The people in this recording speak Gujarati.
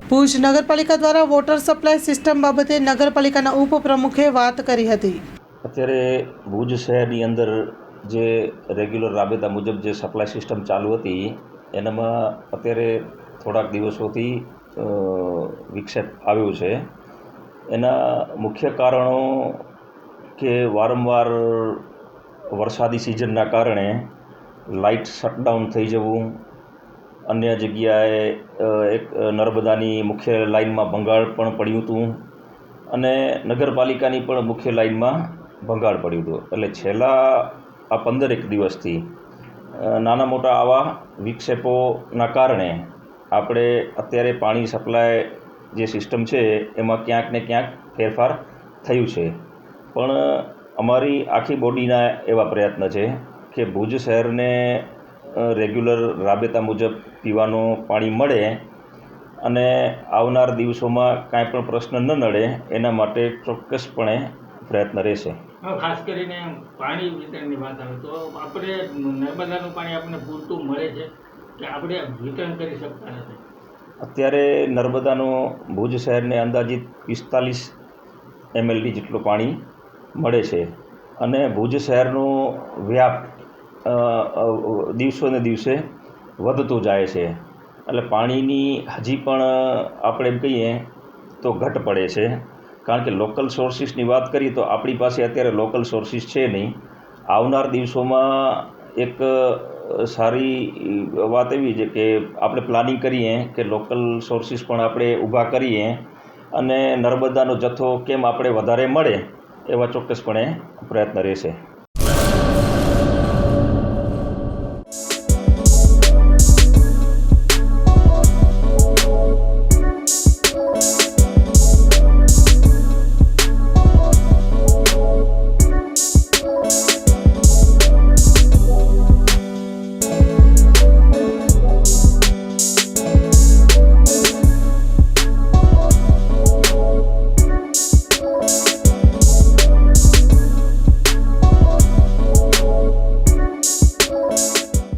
ભુજ નગરપાલિકા દ્વારા વોટર સપ્લાય સિસ્ટમ બાબતે નગરપાલિકાના ઉપપ્રમુખે વાત કરી હતી। અત્યારે ભુજ શહેરની અંદર જે રેગ્યુલર રાબેતા મુજબ જે સપ્લાય સિસ્ટમ ચાલુ હતી એનામાં અત્યારે થોડાક દિવસોથી વિક્ષેપ આવ્યો છે। એના મુખ્ય કારણો કે વારંવાર વરસાદી સિઝનના કારણે લાઇટ શટડાઉન થઈ જવું, અન્ય જગ્યાએ એક નર્મદાની મુખ્ય લાઇનમાં ભંગાણ પણ પડ્યું હતું અને નગરપાલિકાની પણ મુખ્ય લાઇનમાં ભંગાણ પડ્યું હતું। એટલે છેલ્લા આ 15 દિવસથી નાના મોટા આવા વિક્ષેપોના કારણે આપણે અત્યારે પાણી સપ્લાય જે સિસ્ટમ છે એમાં ક્યાંક ને ક્યાંક ફેરફાર થયું છે। પણ અમારી આખી બોડીના એવા પ્રયત્ન છે કે ભુજ શહેરને રેગ્યુલર રાબેતા મુજબ પીવાનું પાણી મળે અને આવનાર દિવસોમાં કાંઈ પણ પ્રશ્ન ન નડે એના માટે ચોક્કસપણે પ્રયત્ન રહેશે। ખાસ કરીને પાણી વિતરણની વાત આવે તો આપણે નર્મદાનું પાણી આપણને પૂરતું મળે છે કે આપણે વિતરણ કરી શકતા નથી? અત્યારે નર્મદાનું ભુજ શહેરને અંદાજિત 45 ml જેટલું પાણી મળે છે અને ભુજ શહેરનું વ્યાપ દિવસો ને દિવસે વધતું જાય છે। એટલે પાણીની હજી પણ આપણે એમ કહીએ તો ઘટ પડે છે, કારણ કે લોકલ સોર્સિસની વાત કરીએ તો આપણી પાસે અત્યારે લોકલ સોર્સિસ છે નહીં। આવનાર દિવસોમાં એક સારી વાત એવી છે કે આપણે પ્લાનિંગ કરીએ કે લોકલ સોર્સિસ પણ આપણે ઊભા કરીએ અને નર્મદાનો જથ્થો કેમ આપણે વધારે મળે એવા ચોક્કસપણે પ્રયત્ન રહેશે।